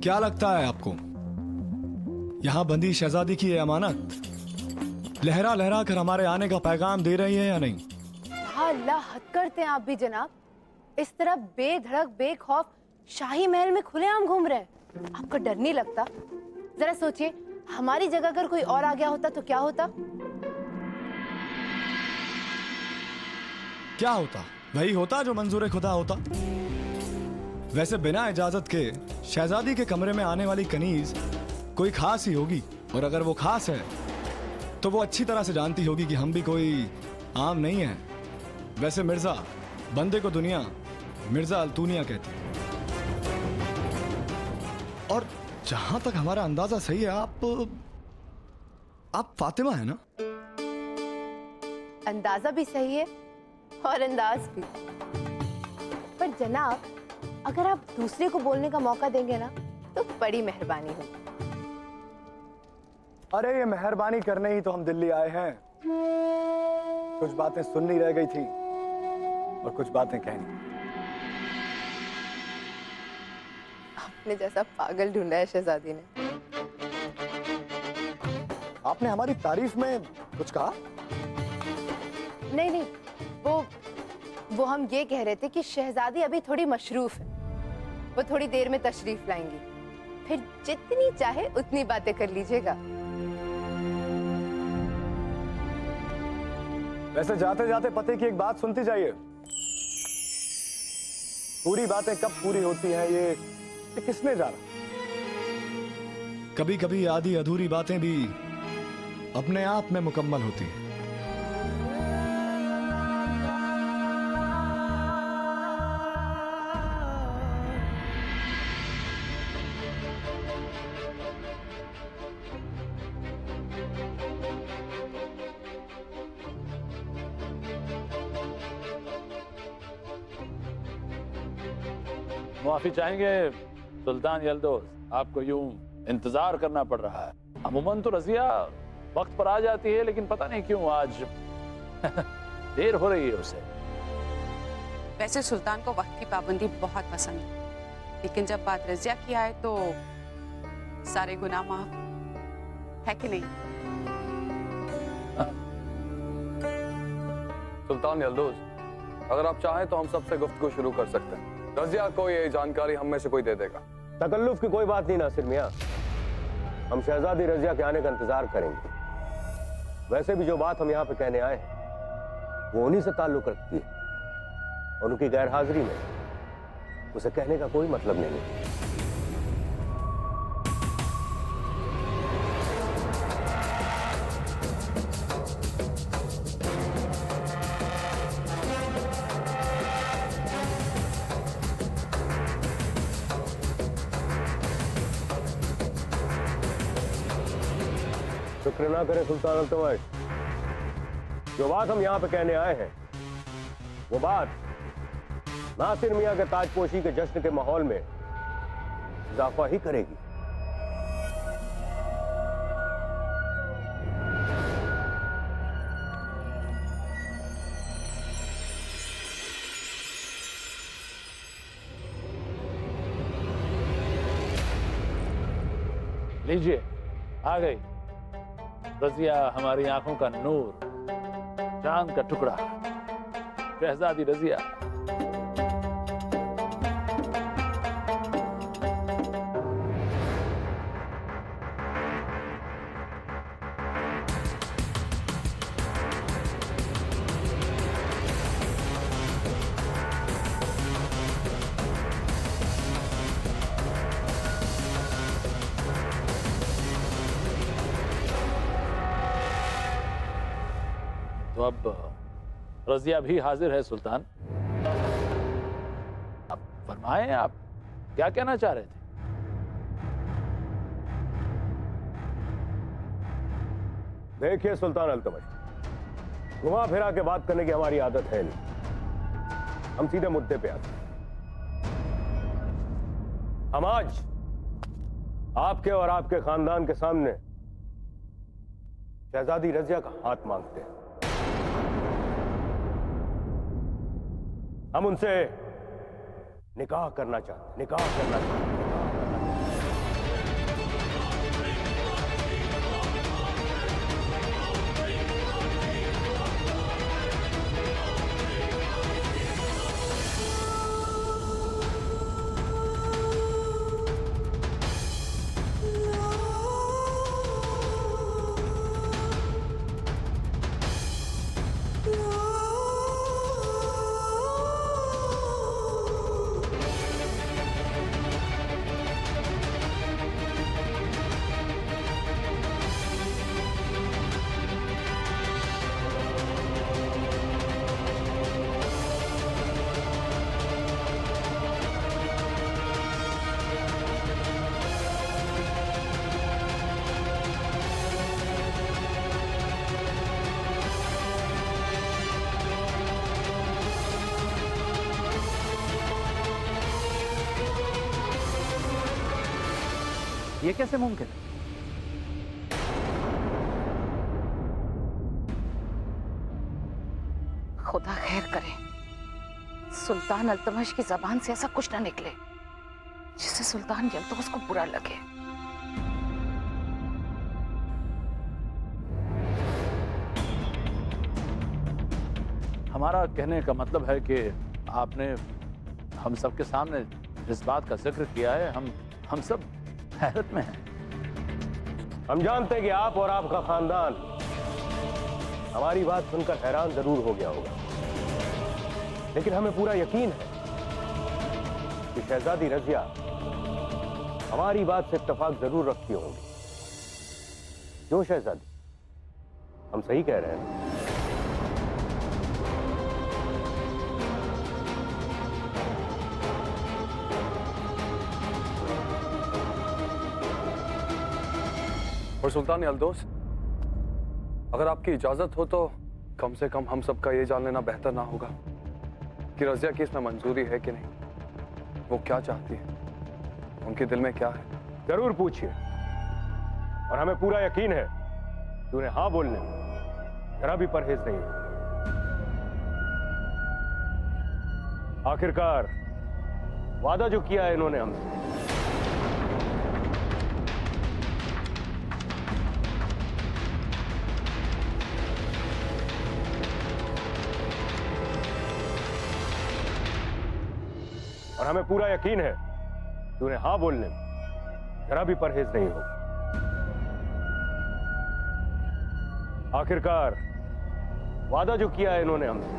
क्या लगता है आपको, यहां बंदी शहजादी की ये अमानत लहरा लहरा कर हमारे आने का पैगाम दे रही है या नहीं? अल्लाह, हद करते हैं आप भी जनाब। इस तरह बेधड़क बेखौफ शाही महल में खुलेआम घूम रहे हैं, आपको डर नहीं लगता? जरा सोचिए, हमारी जगह अगर कोई और आ गया होता तो क्या होता? क्या होता? वही होता जो मंजूर खुदा होता। वैसे बिना इजाजत के शहजादी के कमरे में आने वाली कनीज कोई खास ही होगी, और अगर वो खास है तो वो अच्छी तरह से जानती होगी कि हम भी कोई आम नहीं है। वैसे मिर्जा बंदे को दुनिया मिर्जा अल्तूनिया कहती है। और जहां तक हमारा अंदाजा सही है, आप फातिमा है ना? अंदाजा भी सही है और अंदाज भी। पर जनाब, अगर आप दूसरे को बोलने का मौका देंगे ना तो बड़ी मेहरबानी होगी। अरे ये मेहरबानी करने ही तो हम दिल्ली आए हैं। कुछ बातें सुननी रह गई थी और कुछ बातें कहनी। आपने जैसा पागल ढूंढा है शहजादी ने। आपने हमारी तारीफ में कुछ कहा? नहीं नहीं, वो हम ये कह रहे थे कि शहजादी अभी थोड़ी मशरूफ है, वो थोड़ी देर में तशरीफ लाएंगी, फिर जितनी चाहे उतनी बातें कर लीजिएगा। वैसे जाते जाते पते की एक बात सुनती जाइए। पूरी बातें कब पूरी होती हैं ये किसने जाना। कभी कभी आधी अधूरी बातें भी अपने आप में मुकम्मल होती हैं। माफी चाहेंगे सुल्तान यल्दोज, आपको यूं इंतजार करना पड़ रहा है। अमूमन तो रजिया वक्त पर आ जाती है, लेकिन पता नहीं क्यों आज देर हो रही है उसे। वैसे सुल्तान को वक्त की पाबंदी बहुत पसंद है, लेकिन जब बात रजिया की आए तो सारे गुनाह माफ है कि नहीं? सुल्तान यल्दोज, अगर आप चाहें तो हम सबसे गुफ्तगू शुरू कर सकते हैं। रजिया को ये जानकारी हम में से कोई दे देगा। तकल्लुफ की कोई बात नहीं नासिर मियां, हम शहजादी रजिया के आने का इंतजार करेंगे। वैसे भी जो बात हम यहाँ पे कहने आए हैं वो उन्हीं से ताल्लुक रखती है, और उनकी गैर हाजिरी में उसे कहने का कोई मतलब नहीं है। शुक्र ना करें सुल्तान अल्तमश, जो बात हम यहाँ पे कहने आए हैं वो बात नासिर मियां के ताजपोशी के जश्न के माहौल में इजाफा ही करेगी। लीजिए, आ गई रजिया, हमारी आंखों का नूर, चांद का टुकड़ा, शहजादी रजिया। तो अब रजिया भी हाजिर है सुल्तान। अब फरमाएं, आप क्या कहना चाह रहे थे? देखिए सुल्तान अल्तमश, घुमा फिरा के बात करने की हमारी आदत है नहीं, हम सीधे मुद्दे पे आते हैं। हम आज आपके और आपके खानदान के सामने शहजादी रजिया का हाथ मांगते हैं। हम उनसे निकाह करना चाहते हैं, निकाह करना चाहते हैं। ये कैसे मुमकिन है? खुदा खैर करे, सुल्तान अल्तमश की जबान से ऐसा कुछ ना निकले जिससे सुल्तान यल्तुमिश को बुरा लगे। हमारा कहने का मतलब है कि आपने हम सबके सामने इस बात का जिक्र किया है, हम सब हैरत में हैं। हम जानते हैं कि आप और आपका खानदान हमारी बात सुनकर हैरान जरूर हो गया होगा, लेकिन हमें पूरा यकीन है कि शहजादी रजिया हमारी बात से इत्तेफाक जरूर रखती होंगी। क्यों शहजादी, हम सही कह रहे हैं? और सुल्तान यल्दोस, अगर आपकी इजाजत हो तो कम से कम हम सबका ये जान लेना बेहतर ना होगा कि रजिया की इसमें मंजूरी है कि नहीं, वो क्या चाहती है, उनके दिल में क्या है। जरूर पूछिए, और हमें पूरा यकीन है कि उन्हें हाँ बोलने में जरा भी परहेज नहीं है। आखिरकार वादा जो किया है इन्होंने हमसे, और हमें पूरा यकीन है कि उन्हें हाँ बोलने में जरा भी परहेज नहीं होगा। आखिरकार वादा जो किया है इन्होंने हमसे,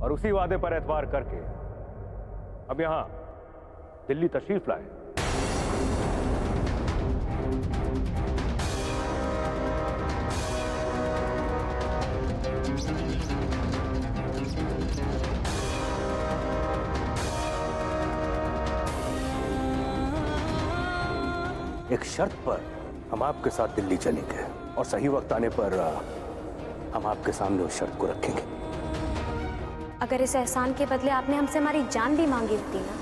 और उसी वादे पर एतबार करके अब यहां दिल्ली तशरीफ लाए। एक शर्त पर हम आपके साथ दिल्ली चलेंगे, और सही वक्त आने पर हम आपके सामने उस शर्त को रखेंगे। अगर इस एहसान के बदले आपने हमसे हमारी जान भी मांगी होती ना,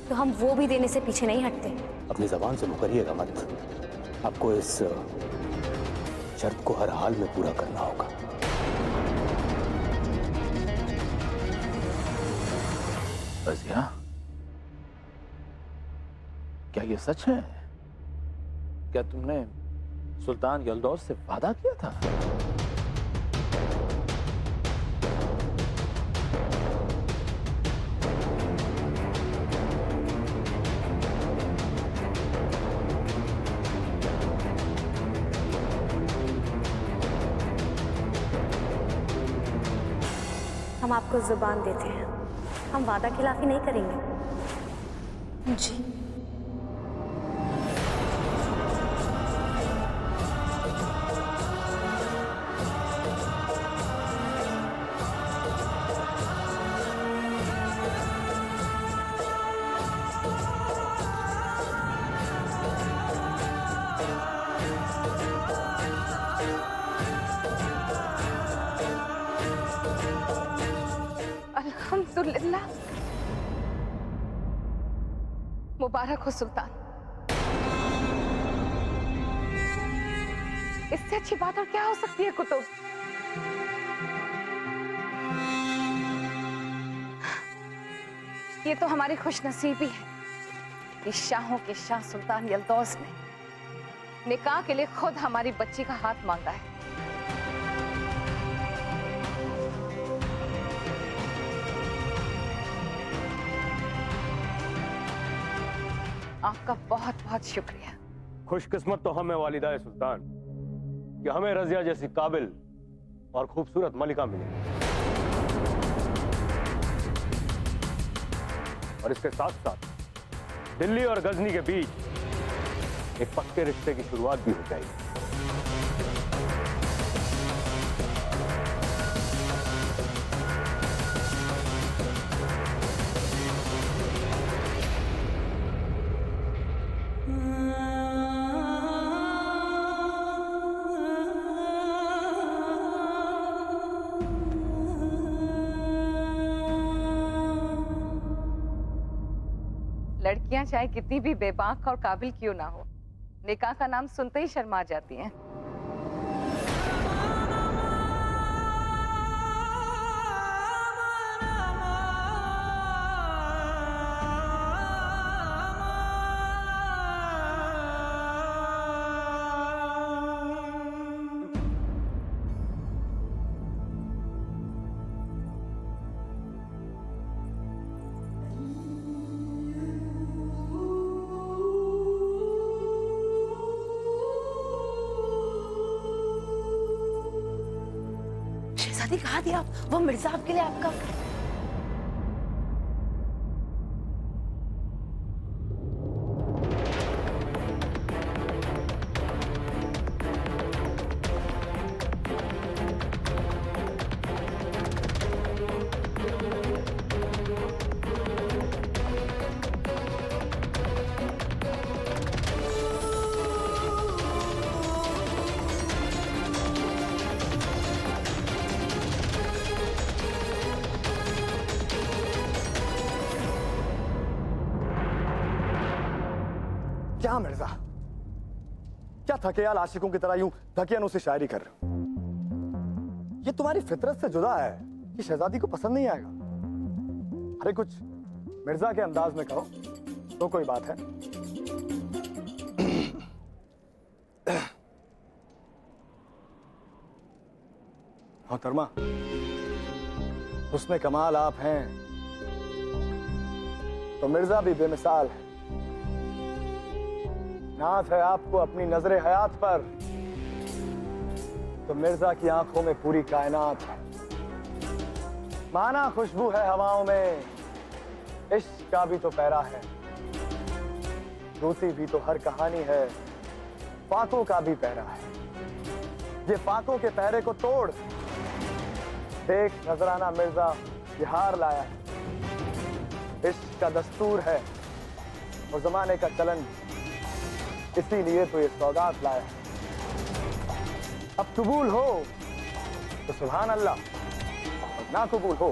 तो हम वो भी देने से पीछे नहीं हटते। अपनी जबान से मुकरिएगा मत, आपको इस शर्त को हर हाल में पूरा करना होगा। रजिया, क्या ये सच है? क्या तुमने सुल्तान यल्दौस से वादा किया था? हम आपको जुबान देते हैं, हम वादा खिलाफी नहीं करेंगे। जी। अल्हम्दुलिल्लाह, मुबारक हो सुल्तान। इससे अच्छी बात और क्या हो सकती है कुतुब? ये तो हमारी खुशनसीबी है कि शाहों के शाह सुल्तान यल्दौस ने निकाह के लिए खुद हमारी बच्ची का हाथ मांगा है। आपका बहुत बहुत शुक्रिया। खुशकिस्मत तो हमें वालिदा सुल्तान कि हमें रजिया जैसी काबिल और खूबसूरत मलिका मिली, और इसके साथ साथ दिल्ली और गजनी के बीच एक पक्के रिश्ते की शुरुआत भी हो जाएगी। लड़कियां चाहे कितनी भी बेबाक और काबिल क्यों ना हो, निकाह का नाम सुनते ही शर्मा जाती हैं। शहजादी कहा दिया, वो मिर्जा आपके लिए आपका क्या मिर्जा, क्या थकेयाल आशिकों की तरह यूं थकियानों से शायरी कर रहे हो? ये तुम्हारी फितरत से जुदा है कि शहजादी को पसंद नहीं आएगा। अरे कुछ मिर्जा के अंदाज में कहो तो कोई बात है। मोहतरमा, हुस्न कमाल आप हैं तो मिर्जा भी बेमिसाल है। नाज है आपको अपनी नजरे हयात पर तो मिर्जा की आंखों में पूरी कायनात है। माना खुशबू है हवाओं में, इश्क का भी तो पैरा है। दूसरी भी तो हर कहानी है, फाकों का भी पैरा है। ये फाकों के पैरे को तोड़ देख नजराना मिर्जा ये हार लाया है। इश्क का दस्तूर है और जमाने का चलन, इसीलिए तो ये सौगात लाया है। अब कबूल हो तो सुभान अल्लाह, और ना कबूल हो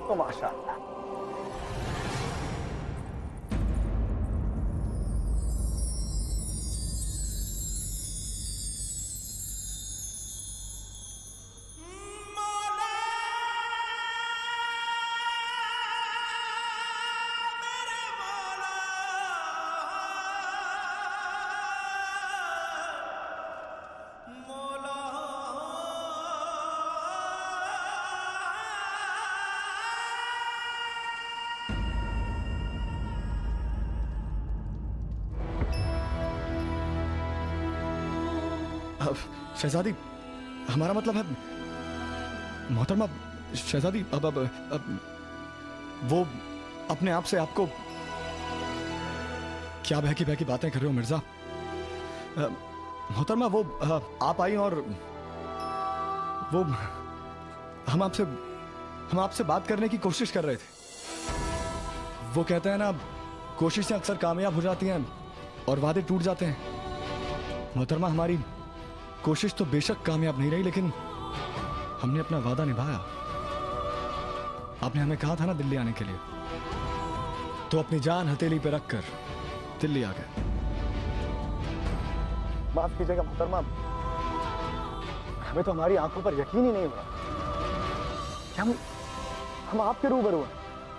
तो माशाअल्लाह। शहजादी, हमारा मतलब है मोहतरमा शहजादी, अब वो अपने आप से आपको क्या बहकी बहकी बातें कर रहे हो मिर्जा? मोहतरमा वो आप आई और वो हम आपसे बात करने की कोशिश कर रहे थे। वो कहते हैं ना, कोशिशें अक्सर कामयाब हो जाती हैं और वादे टूट जाते हैं। मोहतरमा, हमारी कोशिश तो बेशक कामयाब नहीं रही, लेकिन हमने अपना वादा निभाया। आपने हमें कहा था ना दिल्ली आने के लिए, तो अपनी जान हथेली पे रखकर दिल्ली आ गए। माफ कीजिएगा मोहतरमा, हमें तो हमारी आंखों पर यकीन ही नहीं हो रहा कि हम आपके रूबरू हैं,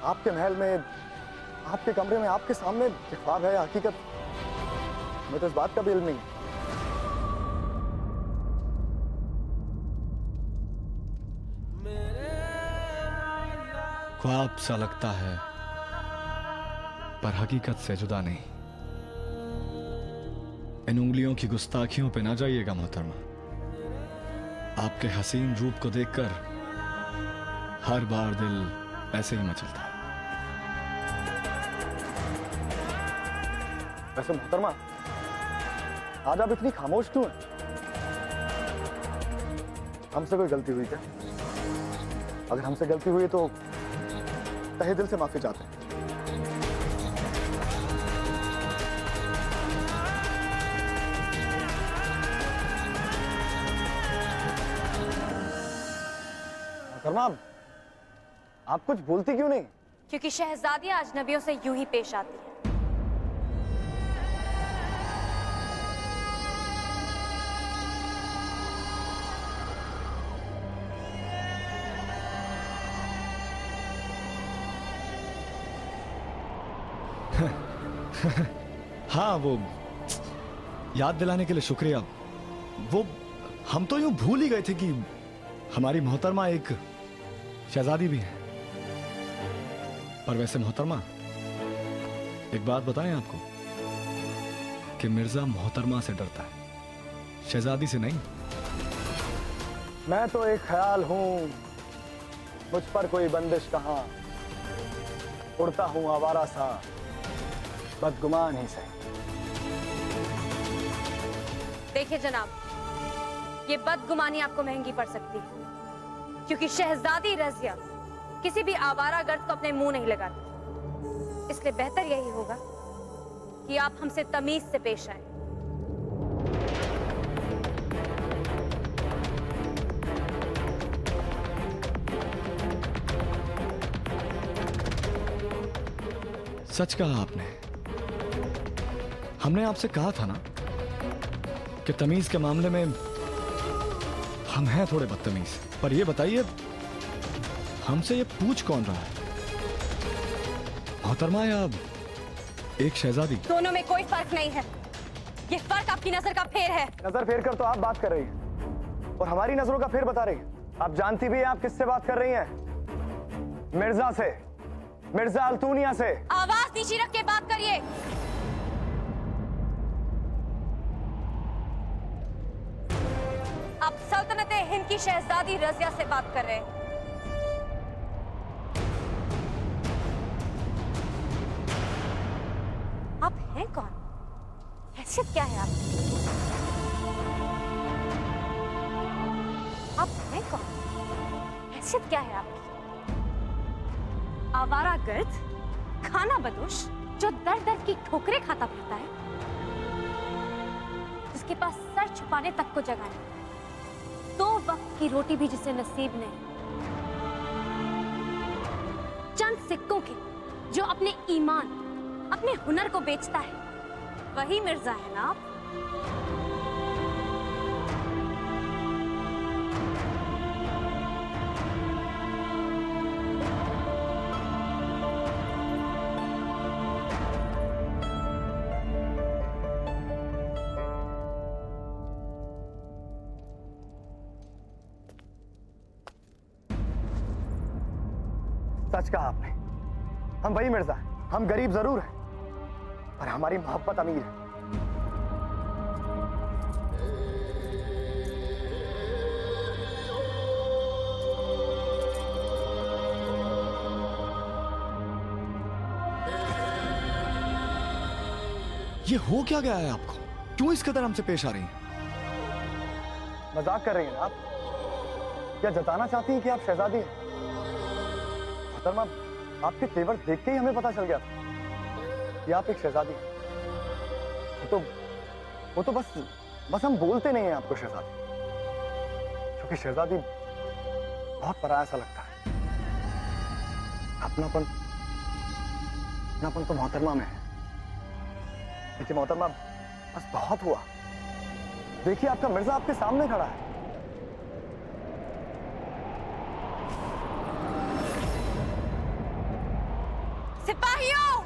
आपके महल में, आपके कमरे में, आपके सामने। ये ख्वाब है या हकीकत, हमें तो इस बात का भी इल्म नहीं। ख्वाब सा लगता है पर हकीकत से जुदा नहीं। इन उंगलियों की गुस्ताखियों पे ना जाइएगा मोहतरमा। आपके हसीन रूप को देखकर हर बार दिल ऐसे ही मचलता है। वैसे मोहतरमा, आज आप इतनी खामोश क्यों हैं? हमसे कोई गलती हुई क्या? अगर हमसे गलती हुई तो तहे दिल से माफी चाहते हैं। मोहतरमा, आप कुछ बोलती क्यों नहीं? क्योंकि शहजादियां अजनबियों से यूं ही पेश आती हैं। हाँ, वो याद दिलाने के लिए शुक्रिया। वो हम तो यूं भूल ही गए थे कि हमारी मोहतरमा एक शहजादी भी है। पर वैसे मोहतरमा, एक बात बताएं आपको कि मिर्जा मोहतरमा से डरता है, शहजादी से नहीं। मैं तो एक ख्याल हूं, मुझ पर कोई बंदिश कहां, उड़ता हूं आवारा सा, बदगुमान ही सही। देखिए जनाब, ये बदगुमानी आपको महंगी पड़ सकती है, क्योंकि शहजादी रजिया किसी भी आवारा गर्द को अपने मुंह नहीं लगाती। इसलिए बेहतर यही होगा कि आप हमसे तमीज से पेश आए। सच कहा आपने। हमने आपसे कहा था ना कि तमीज के मामले में हम हैं थोड़े बदतमीज। पर ये बताइए, हमसे ये पूछ कौन रहा है, मोहतरमा या एक शहजादी? दोनों में कोई फर्क नहीं है। ये फर्क आपकी नजर का फेर है। नजर फेर कर तो आप बात कर रही हैं और हमारी नजरों का फेर बता रही हैं। आप जानती भी हैं आप किससे बात कर रही हैं? मिर्जा से, मिर्जा अल्तूनिया से। आवाज नीची रख के बात करिए। आप सल्तनत हिंद की शहजादी रजिया से बात कर रहे हैं। आप हैं कौन? हैसियत क्या है आपकी? आप हैं कौन? हैसियत क्या है आपकी? आवारा गर्द, खाना बदोश, जो दर दर की ठोकरें खाता फिरता है, जिसके पास सर छुपाने तक को जगह नहीं, दो वक्त की रोटी भी जिसे नसीब नहीं, चंद सिक्कों के जो अपने ईमान, अपने हुनर को बेचता है, वही मिर्जा है ना आप? सच कहा आपने। हम वही मिर्जा हैं। हम गरीब जरूर हैं, पर हमारी मोहब्बत अमीर है। ये हो क्या गया है आपको? क्यों इस कदर हमसे पेश आ रही हैं? मजाक कर रही हैं ना आप? क्या जताना चाहती हैं कि आप शहजादी हैं? मोहतरमा, आपके तेवर देख के ही हमें पता चल गया था कि आप एक शहजादी हैं। वो तो बस हम बोलते नहीं हैं आपको शहजादी, क्योंकि शहजादी बहुत पराया सा लगता है। अपनापन तो मोहतरमा में है। देखिए मोहतरमा, बस बहुत हुआ। देखिए आपका मिर्जा आपके सामने खड़ा है। सिपाहियों,